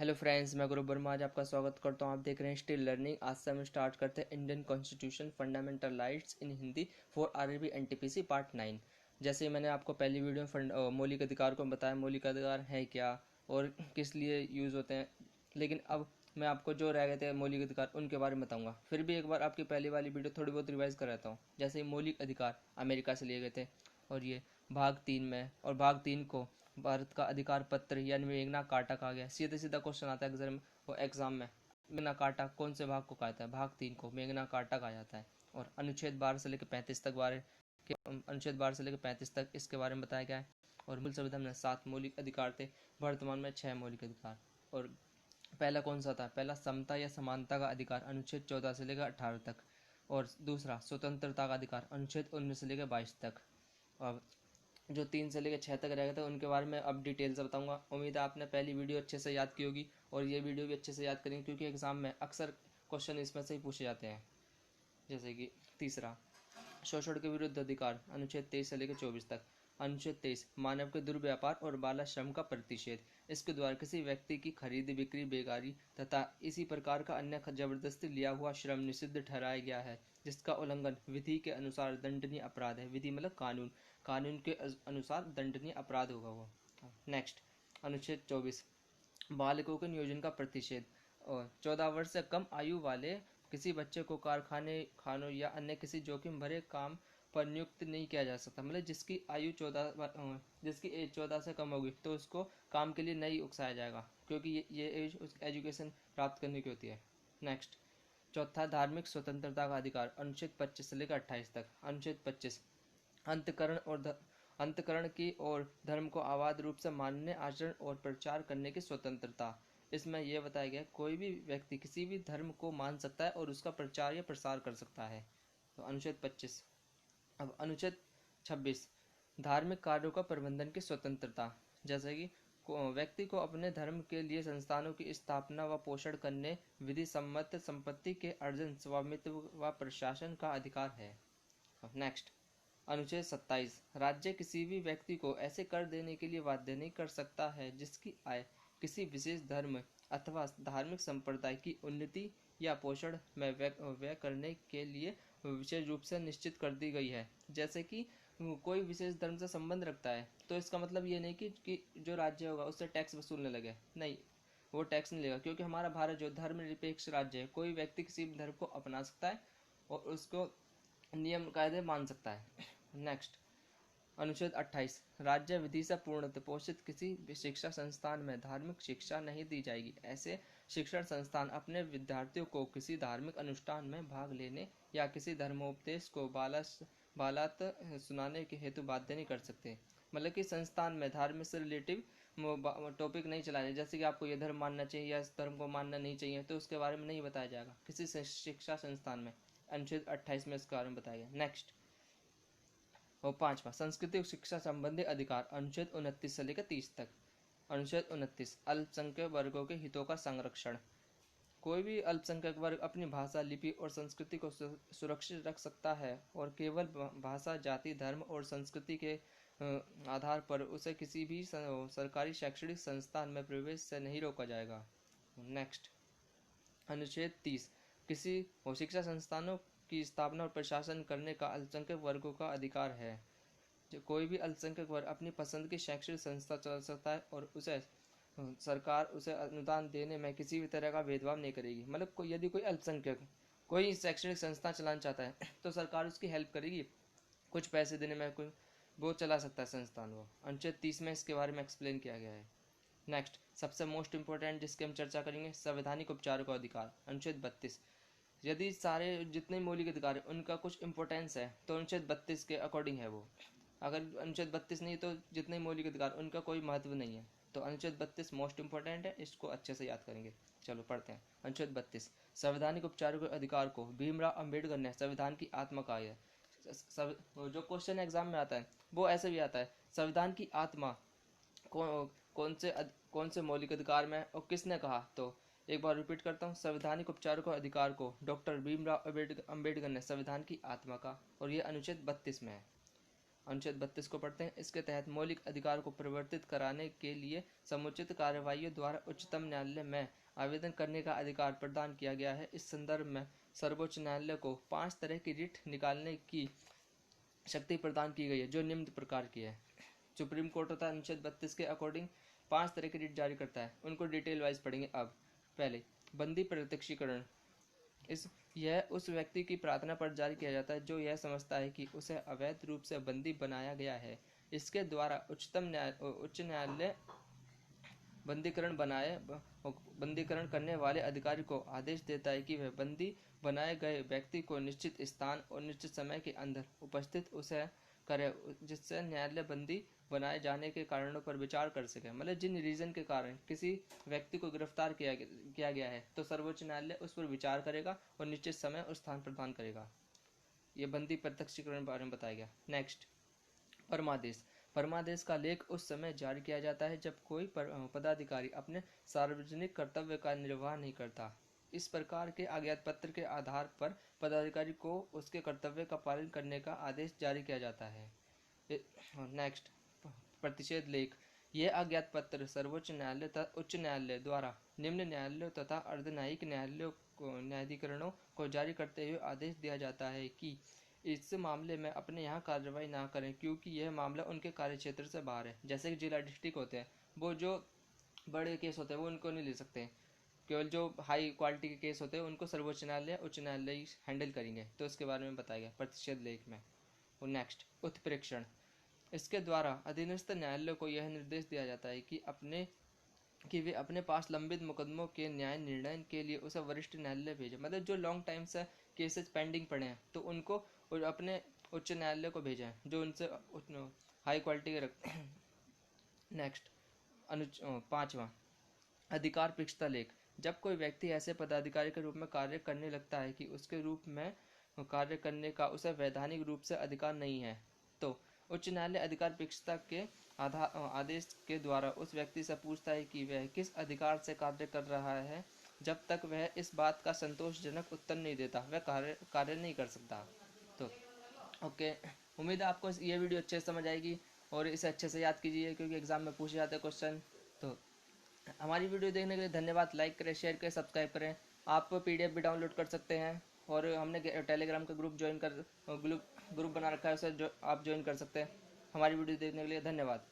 Hello friends, मैं गौरव वर्मा आज आपका स्वागत करता हूं। आप देख रहे हैं स्टिल लर्निंग। आज से हम स्टार्ट करते हैं Indian constitution fundamental rights in Hindi for RRB NTPC part 9। जैसे मैंने आपको पहली वीडियो में मौलिक अधिकार को बताया, मौलिक अधिकार है क्या और किस लिए यूज़ होते हैं, लेकिन अब मैं आपको जो रह गए थे मौलिक अधिकार उनके बारे में बताऊंगा। फिर भी एक बार आपकी पहली वाली वीडियो थोड़ी बहुत रिवाइज कराता हूँ। जैसे मौलिक अधिकार अमेरिका से लिए गए थे और ये भाग 3 में, और भाग 3 को भारत का अधिकार पत्र यानी मेगना कार्टा कहा गया। सीधा सीधा क्वेश्चन आता है एग्जाम में, मेगना कार्टा कौन से भाग को कहा जाता है? भाग 3 को मेगना कार्टा कहा जाता है। और अनुच्छेद 12 से लेकर 35 तक अनुच्छेद 12 से लेकर 35 तक इसके बारे में बताया गया है। और मूल संविधान में 7 मौलिक अधिकार थे, वर्तमान में 6 मौलिक अधिकार। और पहला कौन सा था? पहला समता या समानता का अधिकार, अनुच्छेद 14 से लेकर 18 तक। और दूसरा स्वतंत्रता का अधिकार, अनुच्छेद 19 से लेकर 22 तक। और जो 3 से लेकर 6 तक रह गए थे उनके बारे में अब डिटेल से बताऊंगा। उम्मीद है आपने पहली वीडियो अच्छे से याद की होगी और ये वीडियो भी अच्छे से याद करेंगे, क्योंकि एग्जाम में अक्सर क्वेश्चन इसमें से ही पूछे जाते हैं। जैसे कि तीसरा, शोषण के विरुद्ध अधिकार, अनुच्छेद 23 से लेकर 24 तक। अनुच्छेद 23, मानव के दुर्व्यापार और बाल श्रम का प्रतिषेध। इसके द्वारा किसी व्यक्ति की खरीद बिक्री, बेगारी तथा इसी प्रकार का अन्य जबरदस्ती लिया हुआ श्रम निषिद्ध ठहराया गया है, जिसका उल्लंघन विधि के अनुसार दंडनीय अपराध है। विधि मतलब कानून, कानून के अनुसार दंडनीय अपराध होगा वो। नेक्स्ट, अनुच्छेद 24, बालकों के नियोजन का प्रतिषेध। और 14 वर्ष से कम आयु वाले किसी बच्चे को कारखाने, खानों या अन्य किसी जोखिम भरे काम पर नियुक्त नहीं किया जा सकता। मतलब जिसकी एज 14 से कम होगी तो उसको काम के लिए नहीं उकसाया जाएगा, क्योंकि ये एज एजुकेशन प्राप्त करने की होती है। नेक्स्ट, चौथा, धार्मिक स्वतंत्रता का अधिकार, अनुच्छेद 25 से लेकर 28 तक। अनुच्छेद 25, अंतकरण की और धर्म को अबाध रूप से मानने, आचरण और प्रचार करने की स्वतंत्रता। इसमें यह बताया गया कोई भी व्यक्ति किसी भी धर्म को मान सकता है और उसका प्रचार या प्रसार कर सकता है। तो अनुच्छेद 25। अब अनुच्छेद 26, धार्मिक कार्यों का प्रबंधन की स्वतंत्रता। जैसे कि व्यक्ति को अपने धर्म के लिए संस्थानों की स्थापना व पोषण करने, विधि सम्मत संपत्ति के अर्जन, स्वामित्व व प्रशासन का अधिकार है। नेक्स्ट, अनुच्छेद 27, राज्य किसी भी व्यक्ति को ऐसे कर देने के लिए बाध्य नहीं कर सकता है जिसकी आय किसी विशेष धर्म अथवा धार्मिक संप्रदाय की उन्नति या पोषण में व्यय करने के लिए विशेष रूप से निश्चित कर दी गई है। जैसे कि कोई विशेष धर्म से संबंध रखता है तो इसका मतलब ये नहीं कि जो राज्य होगा उससे टैक्स वसूलने लगे, नहीं, वो टैक्स नहीं लेगा, क्योंकि हमारा भारत जो धर्मनिरपेक्ष राज्य है, कोई व्यक्ति किसी भी धर्म को अपना सकता है और उसको नियम कायदे मान सकता है। नेक्स्ट, अनुच्छेद 28, राज्य विधि से पूर्णतः पोषित किसी भी शिक्षा संस्थान में धार्मिक शिक्षा नहीं दी जाएगी। ऐसे शिक्षण संस्थान अपने विद्यार्थियों को किसी धार्मिक अनुष्ठान में भाग लेने या किसी धर्मोपदेश को बालात सुनाने के हेतु बाध्य नहीं कर सकते। मतलब कि संस्थान में धर्म से रिलेटिव टॉपिक नहीं चलाने, जैसे कि आपको ये धर्म मानना चाहिए या इस धर्म को मानना नहीं चाहिए, तो उसके बारे में नहीं बताया जाएगा किसी शिक्षा संस्थान में। अनुच्छेद 28 में इसके बारे में बताया गया। नेक्स्ट, और पांचवा, सांस्कृतिक शिक्षा संबंधी अधिकार, अनुच्छेद 29 से लेकर 30 तक। अनुच्छेद 29, अल्पसंख्यक वर्गों के हितों का संरक्षण। कोई भी अल्पसंख्यक वर्ग अपनी भाषा, लिपि और संस्कृति को सुरक्षित रख सकता है और केवल भाषा, जाति, धर्म और संस्कृति के आधार पर उसे किसी भी सरकारी शैक्षणिक संस्थान में प्रवेश से नहीं रोका जाएगा। नेक्स्ट, अनुच्छेद 30, किसी शिक्षा संस्थानों की स्थापना और प्रशासन करने का अल्पसंख्यक वर्गों का अधिकार है। जो कोई भी अल्पसंख्यक वर्ग अपनी पसंद की शैक्षणिक संस्था चला सकता है और उसे सरकार उसे अनुदान देने में किसी भी तरह का भेदभाव नहीं करेगी। मतलब यदि कोई अल्पसंख्यक कोई शैक्षणिक संस्था चलाना चाहता है तो सरकार उसकी हेल्प करेगी, कुछ पैसे देने में, कोई वो चला सकता है संस्थान वो। अनुच्छेद 30 में इसके बारे में एक्सप्लेन किया गया है। नेक्स्ट, सबसे मोस्ट इंपॉर्टेंट जिसकी हम चर्चा करेंगे, संवैधानिक उपचारों का अधिकार, अनुच्छेद 32। यदि सारे जितने मौलिक अधिकार है उनका कुछ इंपॉर्टेंस है तो अनुच्छेद 32 के अकॉर्डिंग है वो। अगर अनुच्छेद 32 नहीं तो जितने मौलिक अधिकार उनका कोई महत्व नहीं है। तो अनुच्छेद 32 मोस्ट इंपॉर्टेंट है, इसको अच्छे से याद करेंगे। चलो पढ़ते हैं। अनुच्छेद 32, संवैधानिक उपचारों के अधिकार को भीमराव अंबेडकर ने संविधान की आत्मा कहा है। जो क्वेश्चन एग्जाम में आता है वो ऐसे भी आता है, संविधान की आत्मा कौन से मौलिक अधिकार में और किसने कहा? तो एक बार रिपीट करता हूँ, संवैधानिक उपचारों के अधिकार को डॉक्टर भीमराव अंबेडकर ने संविधान की आत्मा कहा और ये अनुच्छेद 32 में है। अनुच्छेद 32 को पढ़ते हैं। इसके तहत मौलिक अधिकार को परिवर्तित कराने के लिए समुचित कार्यवाहियों द्वारा उच्चतम न्यायालय में आवेदन करने का अधिकार प्रदान किया गया है। इस संदर्भ में सर्वोच्च न्यायालय को 5 तरह की रिट निकालने की शक्ति प्रदान की गई है, जो निम्न प्रकार की है। सुप्रीम कोर्ट तथा अनुच्छेद 32 के अकॉर्डिंग 5 तरह की रिट जारी करता है। उनको डिटेल वाइज पढ़ेंगे। अब पहले बंदी प्रत्यक्षीकरण। यह उस व्यक्ति की प्रार्थना पर जारी किया जाता है जो यह समझता है कि उसे अवैध रूप से बंदी बनाया गया है। इसके द्वारा उच्च न्यायालय बंदीकरण करने वाले अधिकारी को आदेश देता है कि वह बंदी बनाए गए व्यक्ति को निश्चित स्थान और निश्चित समय के अंदर उपस्थित उसे करे, जिससे न्यायालय बंदी बनाए जाने के कारणों पर विचार कर सके। मतलब जिन रीजन के कारण किसी व्यक्ति को गिरफ्तार किया गया है तो सर्वोच्च न्यायालय उस पर विचार करेगा और निश्चित समय और स्थान प्रदान करेगा। ये बंदी प्रत्यक्षीकरण के बारे में बताया गया। नेक्स्ट, परमादेश। परमादेश का लेख उस समय जारी किया जाता है जब कोई पदाधिकारी अपने सार्वजनिक कर्तव्य का निर्वाह नहीं करता। इस प्रकार के आज्ञा पत्र के आधार पर पदाधिकारी को उसके कर्तव्य का पालन करने का आदेश जारी किया जाता है। नेक्स्ट, प्रतिषेध लेख। यह आज्ञात पत्र सर्वोच्च न्यायालय तथा उच्च न्यायालय द्वारा निम्न न्यायालयों तथा अर्धन्यायिक न्यायाधिकरणों को जारी करते हुए आदेश दिया जाता है कि इस मामले में अपने यहाँ कार्रवाई ना करें, क्योंकि यह मामला उनके कार्यक्षेत्र से बाहर है। जैसे कि जिला डिस्ट्रिक्ट होते हैं, वो जो बड़े केस होते हैं वो उनको नहीं ले सकते। केवल जो हाई क्वालिटी के केस होते हैं उनको सर्वोच्च न्यायालय उच्च न्यायालय हैंडल करेंगे। तो इसके बारे में बताया गया प्रतिषेध लेख में। और नेक्स्ट, उत्प्रेक्षण। इसके द्वारा अधीनस्थ न्यायालय को यह निर्देश दिया जाता है कि वे अपने पास लंबित मुकदमों के न्याय निर्णय के लिए उसे वरिष्ठ न्यायालय भेजें। मतलब जो लॉन्ग टाइम से केसेस पेंडिंग पड़े हैं तो उनको अपने उच्च न्यायालय को भेजें जो उनसे हाई क्वालिटी के रखते हैं। नेक्स्ट, 5वां, अधिकार पृष्ठता लेख। जब कोई व्यक्ति ऐसे पदाधिकारी के रूप में कार्य करने लगता है कि उसके रूप में कार्य करने का उसे वैधानिक रूप से अधिकार नहीं है, तो उच्च न्यायालय अधिकार पृष्ठता के आदेश के द्वारा उस व्यक्ति से पूछता है कि वह किस अधिकार से कार्य कर रहा है। जब तक वह इस बात का संतोषजनक उत्तर नहीं देता वह कार्य नहीं कर सकता। तो ओके, उम्मीद है आपको ये वीडियो अच्छे से समझ आएगी और इसे अच्छे से याद कीजिए, क्योंकि एग्जाम में पूछे जाते हैं क्वेश्चन। तो हमारी वीडियो देखने के लिए धन्यवाद। लाइक करें, शेयर करें, सब्सक्राइब करें। आप PDF भी डाउनलोड कर सकते हैं और हमने टेलीग्राम का ग्रुप बना रखा है, उसे आप ज्वाइन कर सकते हैं। हमारी वीडियो देखने के लिए धन्यवाद।